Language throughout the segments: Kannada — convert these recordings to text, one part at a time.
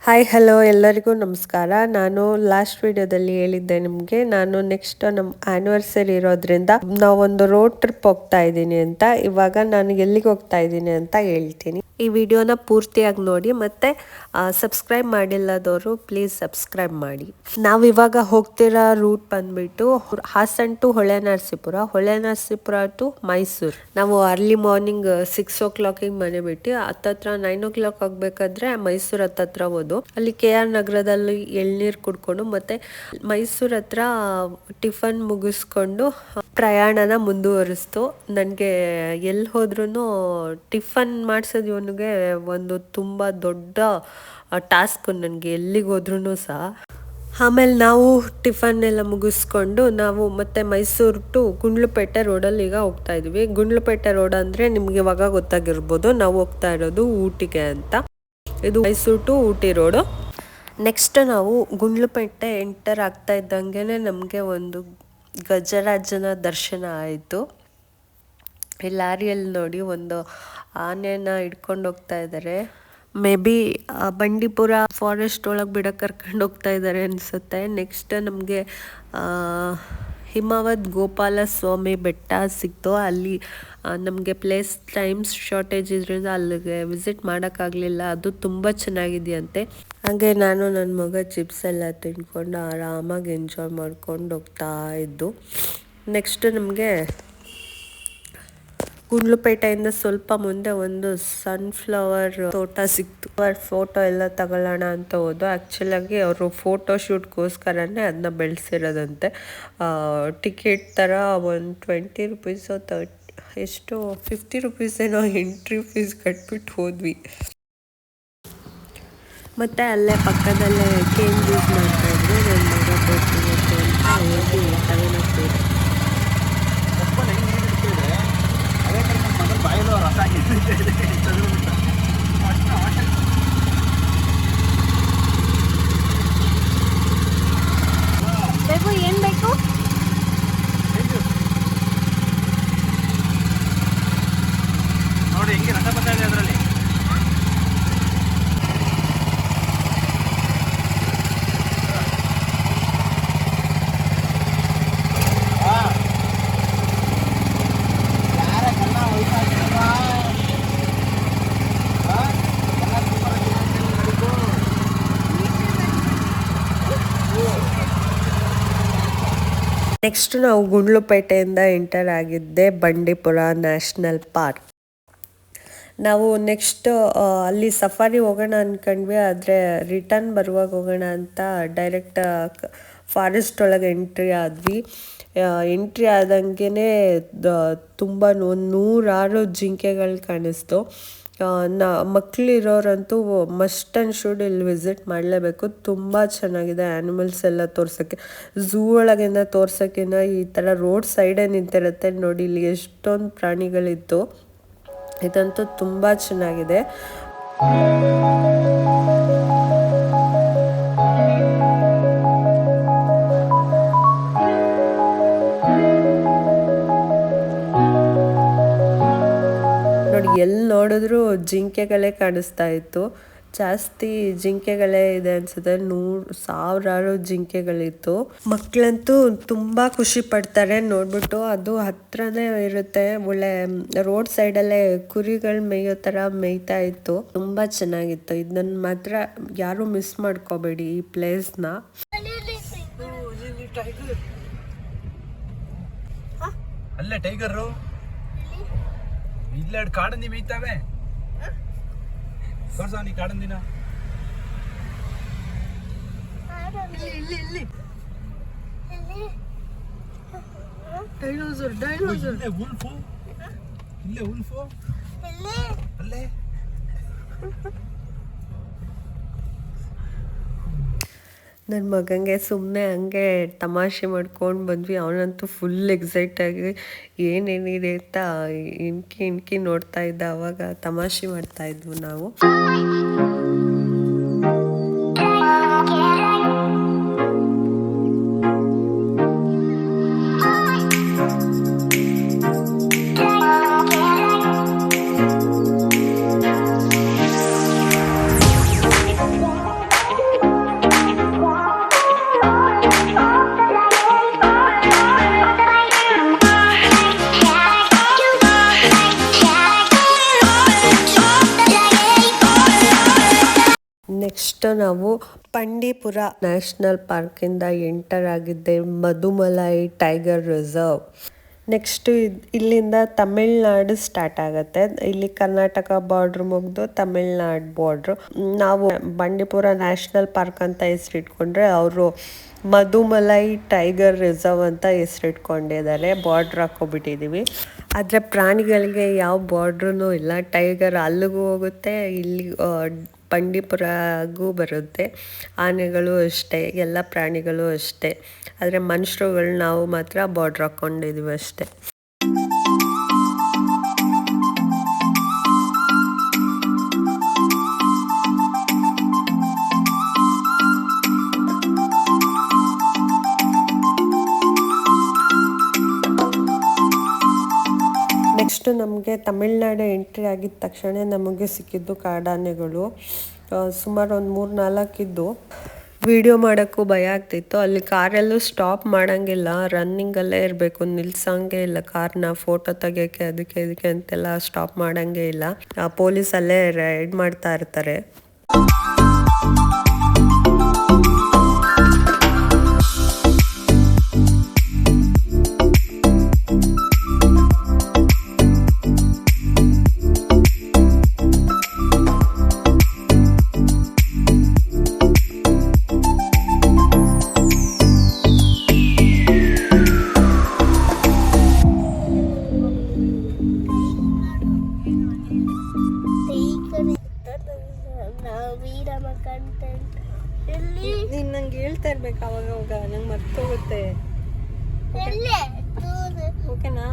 ಹಾಯ್ ಹಲೋ ಎಲ್ಲರಿಗೂ ನಮಸ್ಕಾರ. ನಾನು ಲಾಸ್ಟ್ ವಿಡಿಯೋದಲ್ಲಿ ಹೇಳಿದ್ದೆ ನಿಮಗೆ ನಾನು ನೆಕ್ಸ್ಟ್ ನಮ್ಮ ಆ್ಯನಿವರ್ಸರಿ ಇರೋದ್ರಿಂದ ನಾವೊಂದು ರೋಡ್ ಟ್ರಿಪ್ ಹೋಗ್ತಾ ಇದ್ದೀನಿ ಅಂತ. ಇವಾಗ ನಾನು ಎಲ್ಲಿಗೆ ಹೋಗ್ತಾ ಇದ್ದೀನಿ ಅಂತ ಹೇಳ್ತೀನಿ. ಈ ವಿಡಿಯೋನ ಪೂರ್ತಿಯಾಗಿ ನೋಡಿ ಮತ್ತು ಸಬ್ಸ್ಕ್ರೈಬ್ ಮಾಡಿಲ್ಲದವರು ಪ್ಲೀಸ್ ಸಬ್ಸ್ಕ್ರೈಬ್ ಮಾಡಿ. ನಾವು ಇವಾಗ ಹೋಗ್ತಿರೋ ರೂಟ್ ಬಂದ್ಬಿಟ್ಟು ಹಾಸನ್ ಟು ಹೊಳೆನರಸೀಪುರ ಟು ಮೈಸೂರು. ನಾವು ಅರ್ಲಿ ಮಾರ್ನಿಂಗ್ 6 o'clock ಮನೆ ಬಿಟ್ಟು ಹತ್ತತ್ರ 9 o'clock ಆಗಬೇಕಾದ್ರೆ ಮೈಸೂರು ಹತ್ತತ್ರ ಹೋದು. ಅಲ್ಲಿ KR ನಗರದಲ್ಲಿ ಎಳ್ನೀರು ಕುಡ್ಕೊಂಡು ಮತ್ತೆ ಮೈಸೂರು ಹತ್ರ ಟಿಫನ್ ಮುಗಿಸ್ಕೊಂಡು ಪ್ರಯಾಣನ ಮುಂದುವರಿಸ್ತು. ನನಗೆ ಎಲ್ಲಿ ಹೋದ್ರೂ ಟಿಫನ್ ಮಾಡಿಸೋದು ಇವನಿಗೆ ಒಂದು ತುಂಬ ದೊಡ್ಡ ಟಾಸ್ಕ್. ನನಗೆ ಎಲ್ಲಿಗೆ ಹೋದ್ರೂ ಸಹ. ಆಮೇಲೆ ನಾವು ಟಿಫನ್ ಎಲ್ಲ ಮುಗಿಸ್ಕೊಂಡು ನಾವು ಮತ್ತೆ ಮೈಸೂರು ಟು ಗುಂಡ್ಲುಪೇಟೆ ರೋಡಲ್ಲಿ ಈಗ ಹೋಗ್ತಾ ಇದ್ವಿ. ಗುಂಡ್ಲುಪೇಟೆ ರೋಡ್ ಅಂದರೆ ನಿಮ್ಗೆ ಇವಾಗ ಗೊತ್ತಾಗಿರ್ಬೋದು ನಾವು ಹೋಗ್ತಾ ಇರೋದು ಊಟಿಗೆ ಅಂತ. ಇದು Mysuru to Ooty road. Next ನಾವು ಗುಂಡ್ಲುಪೇಟೆ ಎಂಟರ್ ಆಗ್ತಾ ಇದ್ದಂಗೆ ನಮಗೆ ಒಂದು ಗಜರಾಜನ ದರ್ಶನ ಆಯಿತು. ಈ ಲಾರಿಯಲ್ಲಿ ನೋಡಿ ಒಂದು ಆನೆನ ಹಿಡ್ಕೊಂಡು ಹೋಗ್ತಾ ಇದ್ದಾರೆ. ಮೇ ಬಿ ಬಂಡೀಪುರ ಫಾರೆಸ್ಟ್ ಒಳಗೆ ಬಿಡಕ್ಕೆ ಕರ್ಕೊಂಡು ಹೋಗ್ತಾ ಇದ್ದಾರೆ ಅನಿಸುತ್ತೆ. ನೆಕ್ಸ್ಟ್ ನಮಗೆ ಹಿಮವದ್ ಗೋಪಾಲ ಸ್ವಾಮಿ ಬೆಟ್ಟ ಸಿಕ್ತು. ಅಲ್ಲಿ ನಮಗೆ ಟೈಮ್ಸ್ ಶಾರ್ಟೇಜ್ ಇದರಿಂದ ಅಲ್ಲಿಗೆ ವಿಸಿಟ್ ಮಾಡೋಕ್ಕಾಗಲಿಲ್ಲ. ಅದು ತುಂಬ ಚೆನ್ನಾಗಿದೆಯಂತೆ. ಹಾಗೆ ನಾನು ನನ್ನ ಮಗ ಚಿಪ್ಸ್ ಎಲ್ಲ ತಿನ್ಕೊಂಡು ಆರಾಮಾಗಿ ಎಂಜಾಯ್ ಮಾಡ್ಕೊಂಡು ಹೋಗ್ತಾ ಇದ್ದು. ನೆಕ್ಸ್ಟ್ ನಮಗೆ ಗುಂಡ್ಲುಪೇಟೆಯಿಂದ ಸ್ವಲ್ಪ ಮುಂದೆ ಒಂದು ಸನ್ಫ್ಲವರ್ ತೋಟ ಸಿಕ್ತು. ಫೋಟೋ ಎಲ್ಲ ತಗೊಳ್ಳೋಣ ಅಂತ ಹೋದು. ಆ್ಯಕ್ಚುಲಾಗಿ ಅವರು ಫೋಟೋ ಶೂಟ್ಗೋಸ್ಕರನೇ ಅದನ್ನ ಬೆಳೆಸಿರೋದಂತೆ. ಟಿಕೆಟ್ ಥರ ಒಂದು 20 ರೂಪೀಸು 50 ರೂಪೀಸ್ ಏನೋ ಎಂಟ್ರಿ ಫೀಸ್ ಕಟ್ಬಿಟ್ಟು ಹೋದ್ವಿ. ಮತ್ತು ಅಲ್ಲೇ ಪಕ್ಕದಲ್ಲೇ ಕೇನ್ ಯೂಸ್ ಮಾಡ್ತಾಯಿದ್ರು. ನನ್ನ ಮಗ ಬರ್ತೀನಿ ಅಂತ ಹೋಗಿ ತಗೊಳಕ್ಕೆ ಬೇಕು. ಏನು ಬೇಕು ನೋಡಿ, ಹೆಂಗೆ ರಸ ಬರ್ತಾ ಇದೆ ಅದರಲ್ಲಿ. ನೆಕ್ಸ್ಟ್ ನಾವು ಗುಂಡ್ಲುಪೇಟೆಯಿಂದ ಎಂಟರ್ ಆಗಿದ್ದೆ ಬಂಡೀಪುರ ನ್ಯಾಷನಲ್ ಪಾರ್ಕ್. ನಾವು ನೆಕ್ಸ್ಟ್ ಅಲ್ಲಿ ಸಫಾರಿ ಹೋಗೋಣ ಅಂದ್ಕೊಂಡ್ವಿ. ಆದರೆ ರಿಟರ್ನ್ ಬರುವಾಗ ಹೋಗೋಣ ಅಂತ ಡೈರೆಕ್ಟ್ ಫಾರೆಸ್ಟ್ ಒಳಗೆ ಎಂಟ್ರಿ ಆದ್ವಿ. ಎಂಟ್ರಿ ಆದಂಗೆ ತುಂಬ 106 ಜಿಂಕೆಗಳು ಕಾಣಿಸ್ತು. ಮಕ್ಕಳಿರೋರಂತೂ ಮಸ್ಟ್ ಆ್ಯಂಡ್ ಶುಡ್ ಇಲ್ಲಿ ವಿಸಿಟ್ ಮಾಡಲೇಬೇಕು. ತುಂಬ ಚೆನ್ನಾಗಿದೆ ಆ್ಯನಿಮಲ್ಸ್ ಎಲ್ಲ ತೋರ್ಸೋಕ್ಕೆ. ಝೂ ಒಳಗಿಂದ ತೋರ್ಸೋಕ್ಕಿಂತ ಈ ಥರ ರೋಡ್ ಸೈಡೇ ನಿಂತಿರುತ್ತೆ ನೋಡಿ. ಇಲ್ಲಿ ಎಷ್ಟೊಂದು ಪ್ರಾಣಿಗಳಿತ್ತು. ಇದಂತೂ ತುಂಬ ಚೆನ್ನಾಗಿದೆ. ನೋಡಿ, ಎಲ್ಲಿ ನೋಡಿದ್ರು ಜಿಂಕೆಗಳೇ ಕಾಣಿಸ್ತಾ ಇತ್ತು. ಜಾಸ್ತಿ ಜಿಂಕೆಗಳೇ ಇದೆ ಅನ್ಸುತ್ತೆ. 100,000 ಜಿಂಕೆಗಳಿತ್ತು. ಮಕ್ಕಳಂತೂ ತುಂಬ ಖುಷಿ ಪಡ್ತಾರೆ ನೋಡ್ಬಿಟ್ಟು. ಅದು ಹತ್ರನೇ ಇರುತ್ತೆ. ಒಳ್ಳೆ ರೋಡ್ ಸೈಡಲ್ಲೇ ಕುರಿಗಳು ಮೇಯೋ ಥರ ಮೇಯ್ತಾ ಇತ್ತು. ತುಂಬ ಚೆನ್ನಾಗಿತ್ತು. ಇದನ್ನ ಮಾತ್ರ ಯಾರು ಮಿಸ್ ಮಾಡ್ಕೋಬೇಡಿ ಈ ಪ್ಲೇಸ್ನ. ಅಲ್ಲೇ ಟೈಗರು ಇಲ್ಲೇ ಕಾಡಂದಿ ಮೇಯ್ತಾವೆ. ನೀ ಕಾಡಂದಿನ ಡೈನೋಸರ್ ಇಲ್ಲೇ ಉಲ್ಫು ಅಲ್ಲೇ. ನನ್ನ ಮಗನಿಗೆ ಸುಮ್ಮನೆ ಹಂಗೆ ತಮಾಷೆ ಮಾಡ್ಕೊಂಡು ಬಂದ್ವಿ. ಅವನಂತೂ ಫುಲ್ ಎಕ್ಸೈಟಾಗಿ ಏನೇನಿದೆ ಅಂತ ಇಣ್ಕಿ ನೋಡ್ತಾ ಇದ್ದ. ಆವಾಗ ತಮಾಷೆ ಮಾಡ್ತಾಯಿದ್ವು ನಾವು. ನೆಕ್ಸ್ಟ್ ನಾವು ಬಂಡೀಪುರ ನ್ಯಾಷನಲ್ ಪಾರ್ಕಿಂದ ಎಂಟರ್ ಆಗಿದ್ದೆ ಮಧುಮಲೈ ಟೈಗರ್ ರಿಸರ್ವ್. ನೆಕ್ಸ್ಟ್ ಇಲ್ಲಿಂದ ತಮಿಳ್ನಾಡು ಸ್ಟಾರ್ಟ್ ಆಗುತ್ತೆ. ಇಲ್ಲಿ ಕರ್ನಾಟಕ ಬಾರ್ಡ್ರ್ ಮುಗಿದು ತಮಿಳ್ನಾಡು ಬಾರ್ಡ್ರು. ನಾವು ಬಂಡೀಪುರ ನ್ಯಾಷನಲ್ ಪಾರ್ಕ್ ಅಂತ ಹೆಸರಿಟ್ಕೊಂಡ್ರೆ ಅವರು ಮಧುಮಲೈ ಟೈಗರ್ ರಿಸರ್ವ್ ಅಂತ ಹೆಸರಿಟ್ಕೊಂಡಿದ್ದಾರೆ. ಬಾರ್ಡ್ರ್ ಹಾಕೋಬಿಟ್ಟಿದ್ದೀವಿ. ಆದರೆ ಪ್ರಾಣಿಗಳಿಗೆ ಯಾವ ಬಾರ್ಡ್ರೂ ಇಲ್ಲ. ಟೈಗರ್ ಅಲ್ಲಿಗೂ ಹೋಗುತ್ತೆ, ಇಲ್ಲಿ ಬಂಡೀಪುರಗೂ ಬರುತ್ತೆ. ಆನೆಗಳು ಅಷ್ಟೇ, ಎಲ್ಲ ಪ್ರಾಣಿಗಳು ಅಷ್ಟೇ. ಆದರೆ ಮನುಷ್ಯರುಗಳು ನಾವು ಮಾತ್ರ ಬಾರ್ಡ್ರ್ ಹಾಕ್ಕೊಂಡಿದ್ದೀವಿ ಅಷ್ಟೇ. ನೆಕ್ಸ್ಟ್ ನಮಗೆ ತಮಿಳ್ನಾಡು ಎಂಟ್ರಿ ಆಗಿದ ತಕ್ಷಣ ನಮಗೆ ಸಿಕ್ಕಿದ್ದು ಕಾಡಾನೆಗಳು. ಸುಮಾರು ಒಂದು 3-4 ಇದ್ದು. ವಿಡಿಯೋ ಮಾಡೋಕ್ಕೂ ಭಯ ಆಗ್ತಿತ್ತು. ಅಲ್ಲಿ ಕಾರೆಲ್ಲೂ ಸ್ಟಾಪ್ ಮಾಡೋಂಗಿಲ್ಲ, ರನ್ನಿಂಗಲ್ಲೇ ಇರಬೇಕು, ನಿಲ್ಸಂಗೆ ಇಲ್ಲ ಕಾರ್ನ. ಫೋಟೋ ತೆಗಿಯೋಕ್ಕೆ ಅದಕ್ಕೆ ಇದಕ್ಕೆ ಅಂತೆಲ್ಲ ಸ್ಟಾಪ್ ಮಾಡೋಂಗೆ ಇಲ್ಲ. ಪೊಲೀಸಲ್ಲೇ ರೈಡ್ ಮಾಡ್ತಾ ಇರ್ತಾರೆ. ನೀನು ನಂಗೆ ಹೇಳ್ತಾ ಇರ್ಬೇಕು ಅವಾಗ ನಂಗೆ ಮರ್ತೋಗುತ್ತೆ. ಓಕೆನಾ?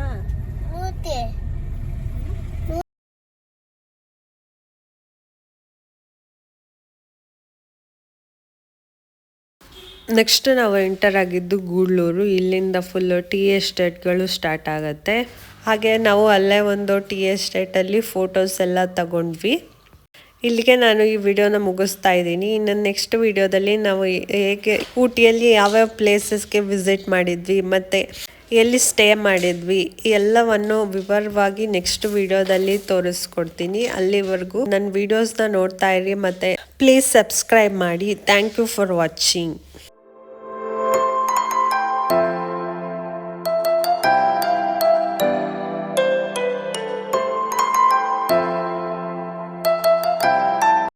ನೆಕ್ಸ್ಟ್ ನಾವು ಎಂಟರ್ ಆಗಿದ್ದು ಗೂಳೂರು. ಇಲ್ಲಿಂದ ಫುಲ್ಲು ಟೀ ಎಸ್ಟೇಟ್ಗಳು ಸ್ಟಾರ್ಟ್ ಆಗುತ್ತೆ. ಹಾಗೆ ನಾವು ಅಲ್ಲೇ ಒಂದು ಟೀ ಎಸ್ಟೇಟಲ್ಲಿ ಫೋಟೋಸ್ ಎಲ್ಲ ತಗೊಂಡ್ವಿ. ಇಲ್ಲಿಗೆ ನಾನು ಈ ವಿಡಿಯೋನ ಮುಗಿಸ್ತಾ ಇದ್ದೀನಿ. ಇನ್ನು ನೆಕ್ಸ್ಟ್ ವಿಡಿಯೋದಲ್ಲಿ ನಾವು ಹೇಗೆ ಊಟಿಯಲ್ಲಿ ಯಾವ್ಯಾವ ಪ್ಲೇಸಸ್ಗೆ ವಿಸಿಟ್ ಮಾಡಿದ್ವಿ ಮತ್ತು ಎಲ್ಲಿ ಸ್ಟೇ ಮಾಡಿದ್ವಿ ಎಲ್ಲವನ್ನು ವಿವರವಾಗಿ ನೆಕ್ಸ್ಟ್ ವಿಡಿಯೋದಲ್ಲಿ ತೋರಿಸ್ಕೊಡ್ತೀನಿ. ಅಲ್ಲಿವರೆಗೂ ನನ್ನ ವಿಡಿಯೋಸ್ನ ನೋಡ್ತಾ ಇರಿ ಮತ್ತು ಪ್ಲೀಸ್ ಸಬ್ಸ್ಕ್ರೈಬ್ ಮಾಡಿ. Thank you for watching.